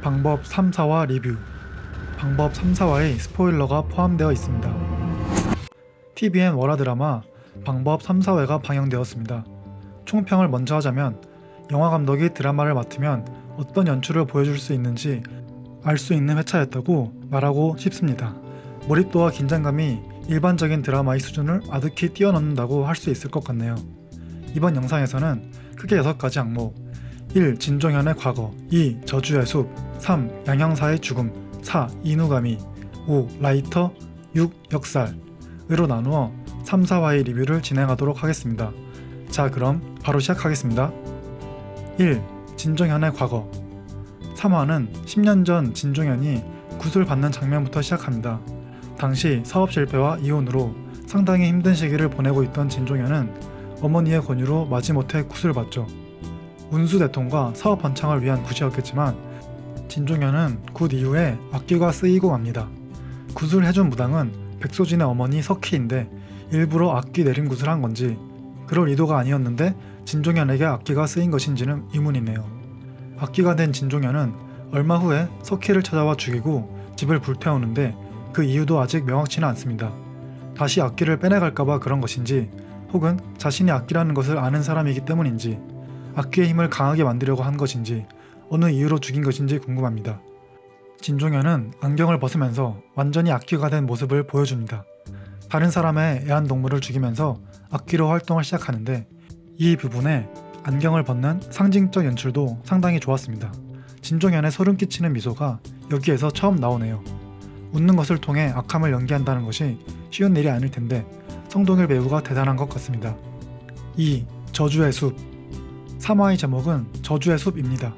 방법 3, 4화 리뷰. 방법 3, 4화에 스포일러가 포함되어 있습니다. TVN 월화 드라마 방법 3, 4회가 방영되었습니다. 총평을 먼저 하자면 영화 감독이 드라마를 맡으면 어떤 연출을 보여줄 수 있는지 알 수 있는 회차였다고 말하고 싶습니다. 몰입도와 긴장감이 일반적인 드라마의 수준을 아득히 뛰어넘는다고 할 수 있을 것 같네요. 이번 영상에서는 크게 6가지 항목 1. 진종현의 과거 2. 저주의 숲 3. 양형사의 죽음 4. 이누가미 5. 라이터 6. 역살으로 나누어 3, 4화의 리뷰를 진행하도록 하겠습니다. 자, 그럼 바로 시작하겠습니다. 1. 진종현의 과거. 3화는 10년 전 진종현이 굿을 받는 장면부터 시작합니다. 당시 사업 실패와 이혼으로 상당히 힘든 시기를 보내고 있던 진종현은 어머니의 권유로 마지못해 굿을 받죠. 운수대통과 사업 번창을 위한 굿이었겠지만 진종현은 굿 이후에 악기가 쓰이고 맙니다. 굿을 해준 무당은 백소진의 어머니 석희인데 일부러 악기 내린 굿을 한 건지 그럴 의도가 아니었는데 진종현에게 악기가 쓰인 것인지는 의문이네요. 악기가 된 진종현은 얼마 후에 석희를 찾아와 죽이고 집을 불태우는데 그 이유도 아직 명확치는 않습니다. 다시 악기를 빼내갈까봐 그런 것인지 혹은 자신이 악기라는 것을 아는 사람이기 때문인지 악기의 힘을 강하게 만들려고 한 것인지 어느 이유로 죽인 것인지 궁금합니다. 진종현은 안경을 벗으면서 완전히 악기가 된 모습을 보여줍니다. 다른 사람의 애완동물을 죽이면서 악기로 활동을 시작하는데 이 부분에 안경을 벗는 상징적 연출도 상당히 좋았습니다. 진종현의 소름 끼치는 미소가 여기에서 처음 나오네요. 웃는 것을 통해 악함을 연기한다는 것이 쉬운 일이 아닐 텐데 성동일 배우가 대단한 것 같습니다. 2. 저주의 숲. 3화의 제목은 저주의 숲입니다.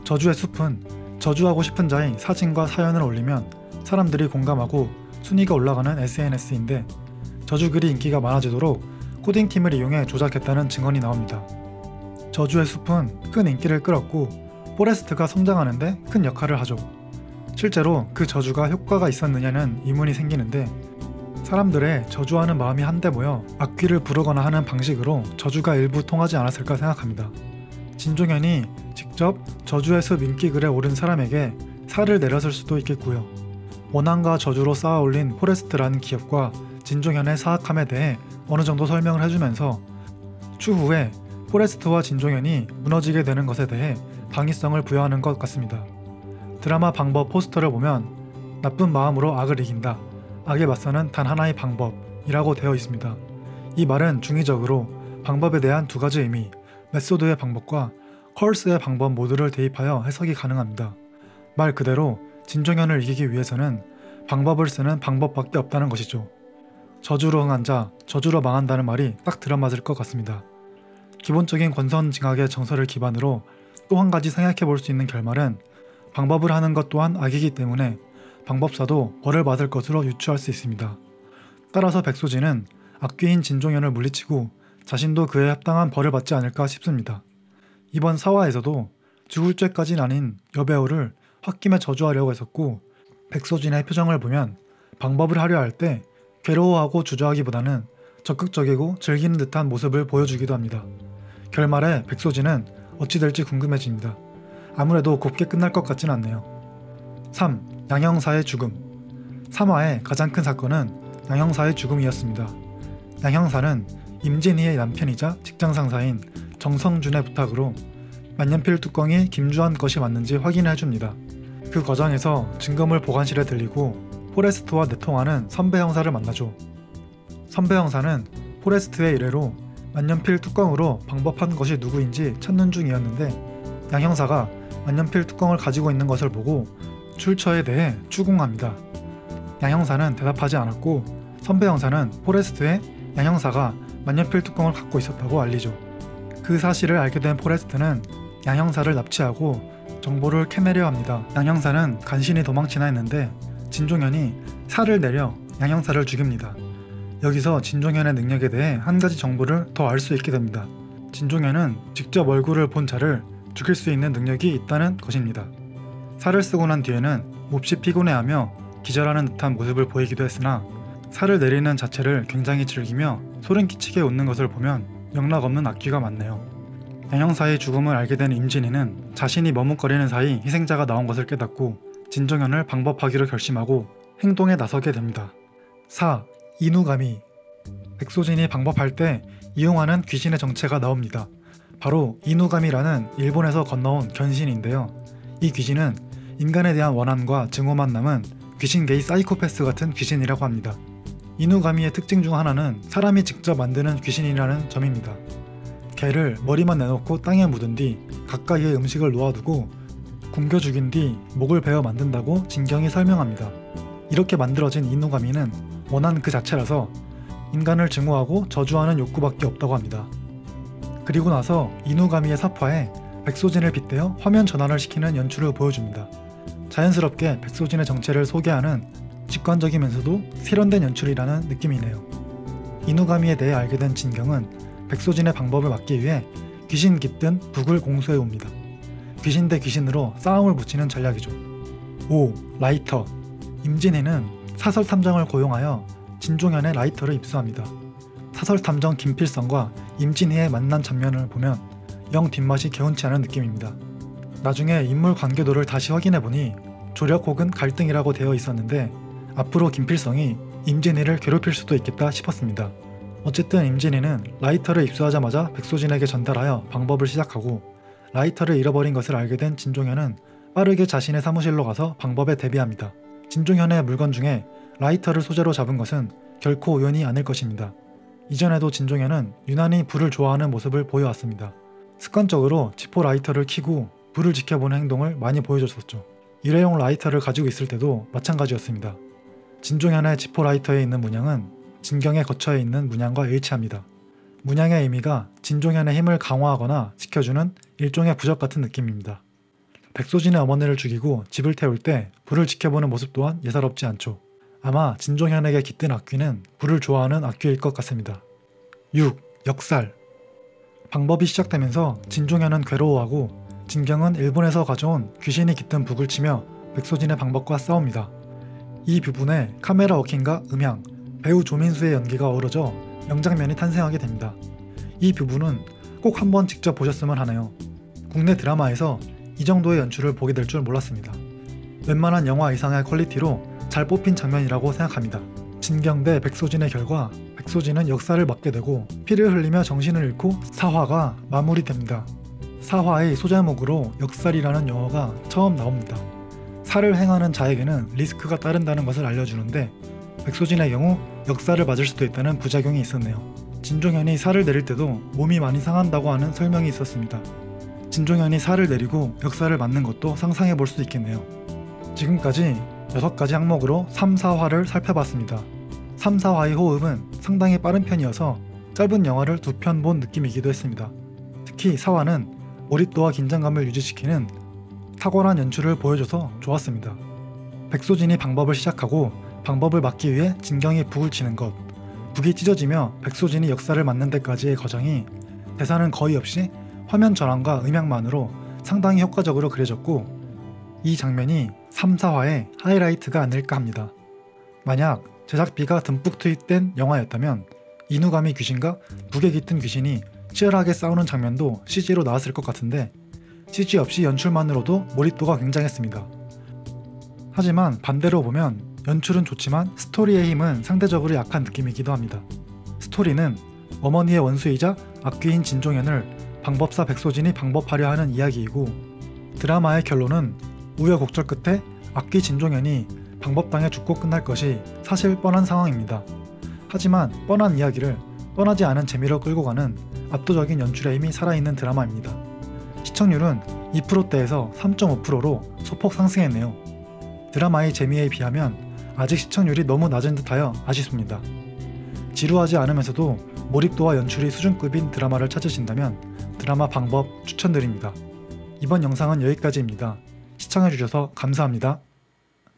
저주의 숲은 저주하고 싶은 자의 사진과 사연을 올리면 사람들이 공감하고 순위가 올라가는 SNS인데 저주글이 인기가 많아지도록 코딩팀을 이용해 조작했다는 증언이 나옵니다. 저주의 숲은 큰 인기를 끌었고 포레스트가 성장하는데 큰 역할을 하죠. 실제로 그 저주가 효과가 있었느냐는 의문이 생기는데 사람들의 저주하는 마음이 한데 모여 악귀를 부르거나 하는 방식으로 저주가 일부 통하지 않았을까 생각합니다. 진종현이 직접 저주의 숲 인기글에 오른 사람에게 살을 내렸을 수도 있겠고요. 원한과 저주로 쌓아 올린 포레스트라는 기업과 진종현의 사악함에 대해 어느 정도 설명을 해주면서 추후에 포레스트와 진종현이 무너지게 되는 것에 대해 당위성을 부여하는 것 같습니다. 드라마 방법 포스터를 보면 나쁜 마음으로 악을 이긴다. 악에 맞서는 단 하나의 방법이라고 되어 있습니다. 이 말은 중의적으로 방법에 대한 2가지 의미, 메소드의 방법과 컬스의 방법 모두를 대입하여 해석이 가능합니다. 말 그대로 진종현을 이기기 위해서는 방법을 쓰는 방법밖에 없다는 것이죠. 저주로 흥한 자, 저주로 망한다는 말이 딱 들어맞을 것 같습니다. 기본적인 권선징악의 정서를 기반으로 또 한 가지 생각해 볼 수 있는 결말은 방법을 하는 것 또한 악이기 때문에 방법사도 벌을 받을 것으로 유추할 수 있습니다. 따라서 백소진은 악귀인 진종현을 물리치고 자신도 그에 합당한 벌을 받지 않을까 싶습니다. 이번 4화에서도 죽을 죄까지는 아닌 여배우를 홧김에 저주하려고 했었고 백소진의 표정을 보면 방법을 하려 할 때 괴로워하고 주저하기보다는 적극적이고 즐기는 듯한 모습을 보여주기도 합니다. 결말에 백소진은 어찌 될지 궁금해집니다. 아무래도 곱게 끝날 것 같진 않네요. 3. 양형사의 죽음. 3화의 가장 큰 사건은 양형사의 죽음이었습니다. 양형사는 임진희의 남편이자 직장상사인 정성준의 부탁으로 만년필 뚜껑이 김주한 것이 맞는지 확인을 해줍니다. 그 과정에서 증거물 보관실에 들리고 포레스트와 내통하는 선배 형사를 만나죠. 선배 형사는 포레스트의 의뢰로 만년필 뚜껑으로 방법한 것이 누구인지 찾는 중이었는데 양 형사가 만년필 뚜껑을 가지고 있는 것을 보고 출처에 대해 추궁합니다. 양 형사는 대답하지 않았고 선배 형사는 포레스트에 양 형사가 만년필 뚜껑을 갖고 있었다고 알리죠. 그 사실을 알게 된 포레스트는 양 형사를 납치하고 정보를 캐내려 합니다. 양 형사는 간신히 도망치나 했는데 진종현이 살을 내려 양 형사를 죽입니다. 여기서 진종현의 능력에 대해 한 가지 정보를 더 알 수 있게 됩니다. 진종현은 직접 얼굴을 본 자를 죽일 수 있는 능력이 있다는 것입니다. 살을 쓰고 난 뒤에는 몹시 피곤해하며 기절하는 듯한 모습을 보이기도 했으나 살을 내리는 자체를 굉장히 즐기며 소름 끼치게 웃는 것을 보면 영락없는 악귀가 맞네요. 양형사의 죽음을 알게 된 임진희는 자신이 머뭇거리는 사이 희생자가 나온 것을 깨닫고 진종현을 방법하기로 결심하고 행동에 나서게 됩니다. 4. 인우가미. 백소진이 방법할 때 이용하는 귀신의 정체가 나옵니다. 바로 인우가미라는 일본에서 건너온 견신인데요. 이 귀신은 인간에 대한 원한과 증오만 남은 귀신계의 사이코패스 같은 귀신이라고 합니다. 인우가미의 특징 중 하나는 사람이 직접 만드는 귀신이라는 점입니다. 개를 머리만 내놓고 땅에 묻은 뒤 가까이에 음식을 놓아두고 굶겨 죽인 뒤 목을 베어 만든다고 진경이 설명합니다. 이렇게 만들어진 인우가미는 원한 그 자체라서 인간을 증오하고 저주하는 욕구밖에 없다고 합니다. 그리고 나서 인우가미의 사파에 백소진을 빗대어 화면 전환을 시키는 연출을 보여줍니다. 자연스럽게 백소진의 정체를 소개하는 직관적이면서도 세련된 연출이라는 느낌이네요. 인우가미에 대해 알게 된 진경은 백소진의 방법을 막기 위해 귀신 깃든 북을 공수해 옵니다. 귀신 대 귀신으로 싸움을 붙이는 전략이죠. 5. 라이터. 임진희는 사설탐정을 고용하여 진종현의 라이터를 입수합니다. 사설탐정 김필성과 임진희의 만난 장면을 보면 영 뒷맛이 개운치 않은 느낌입니다. 나중에 인물 관계도를 다시 확인해보니 조력 혹은 갈등이라고 되어 있었는데 앞으로 김필성이 임진희를 괴롭힐 수도 있겠다 싶었습니다. 어쨌든 임진희는 라이터를 입수하자마자 백소진에게 전달하여 방법을 시작하고 라이터를 잃어버린 것을 알게 된 진종현은 빠르게 자신의 사무실로 가서 방법에 대비합니다. 진종현의 물건 중에 라이터를 소재로 잡은 것은 결코 우연이 아닐 것입니다. 이전에도 진종현은 유난히 불을 좋아하는 모습을 보여왔습니다. 습관적으로 지포 라이터를 켜고 불을 지켜보는 행동을 많이 보여줬었죠. 일회용 라이터를 가지고 있을 때도 마찬가지였습니다. 진종현의 지포 라이터에 있는 문양은 진경의 거처에 있는 문양과 일치합니다. 문양의 의미가 진종현의 힘을 강화하거나 지켜주는 일종의 부적 같은 느낌입니다. 백소진의 어머니를 죽이고 집을 태울 때 불을 지켜보는 모습 또한 예사롭지 않죠. 아마 진종현에게 깃든 악귀는 불을 좋아하는 악귀일 것 같습니다. 6. 역살. 방법이 시작되면서 진종현은 괴로워하고 진경은 일본에서 가져온 귀신이 깃든 북을 치며 백소진의 방법과 싸웁니다. 이 부분에 카메라 워킹과 음향, 배우 조민수의 연기가 어우러져 명장면이 탄생하게 됩니다. 이 부분은 꼭 한번 직접 보셨으면 하네요. 국내 드라마에서 이 정도의 연출을 보게 될 줄 몰랐습니다. 웬만한 영화 이상의 퀄리티로 잘 뽑힌 장면이라고 생각합니다. 진경 대 백소진의 결과 백소진은 역사를 맡게 되고 피를 흘리며 정신을 잃고 사화가 마무리됩니다. 사화의 소제목으로 역살이라는 용어가 처음 나옵니다. 살을 행하는 자에게는 리스크가 따른다는 것을 알려주는데 백소진의 경우 역살을 맞을 수도 있다는 부작용이 있었네요. 진종현이 살을 내릴 때도 몸이 많이 상한다고 하는 설명이 있었습니다. 진종현이 살을 내리고 역살을 맞는 것도 상상해 볼 수 있겠네요. 지금까지 6가지 항목으로 3, 4화를 살펴봤습니다. 3, 4화의 호흡은 상당히 빠른 편이어서 짧은 영화를 2편 본 느낌이기도 했습니다. 특히 4화는 몰입도와 긴장감을 유지시키는 탁월한 연출을 보여줘서 좋았습니다. 백소진이 방법을 시작하고 방법을 막기 위해 진경이 북을 치는 것, 북이 찢어지며 백소진이 역사를 맞는 데까지의 과정이 대사는 거의 없이 화면 전환과 음향만으로 상당히 효과적으로 그려졌고 이 장면이 3, 4화의 하이라이트가 아닐까 합니다. 만약 제작비가 듬뿍 투입된 영화였다면 인우가미 귀신과 북에 깃든 귀신이 치열하게 싸우는 장면도 CG로 나왔을 것 같은데 CG 없이 연출만으로도 몰입도가 굉장했습니다. 하지만 반대로 보면 연출은 좋지만 스토리의 힘은 상대적으로 약한 느낌이기도 합니다. 스토리는 어머니의 원수이자 악귀인 진종현을 방법사 백소진이 방법하려 하는 이야기이고 드라마의 결론은 우여곡절 끝에 악귀 진종현이 방법당해 죽고 끝날 것이 사실 뻔한 상황입니다. 하지만 뻔한 이야기를 뻔하지 않은 재미로 끌고 가는 압도적인 연출의 힘이 살아있는 드라마입니다. 시청률은 2%대에서 3.5%로 소폭 상승했네요. 드라마의 재미에 비하면 아직 시청률이 너무 낮은 듯하여 아쉽습니다. 지루하지 않으면서도 몰입도와 연출이 수준급인 드라마를 찾으신다면 드라마 방법 추천드립니다. 이번 영상은 여기까지입니다. 시청해주셔서 감사합니다.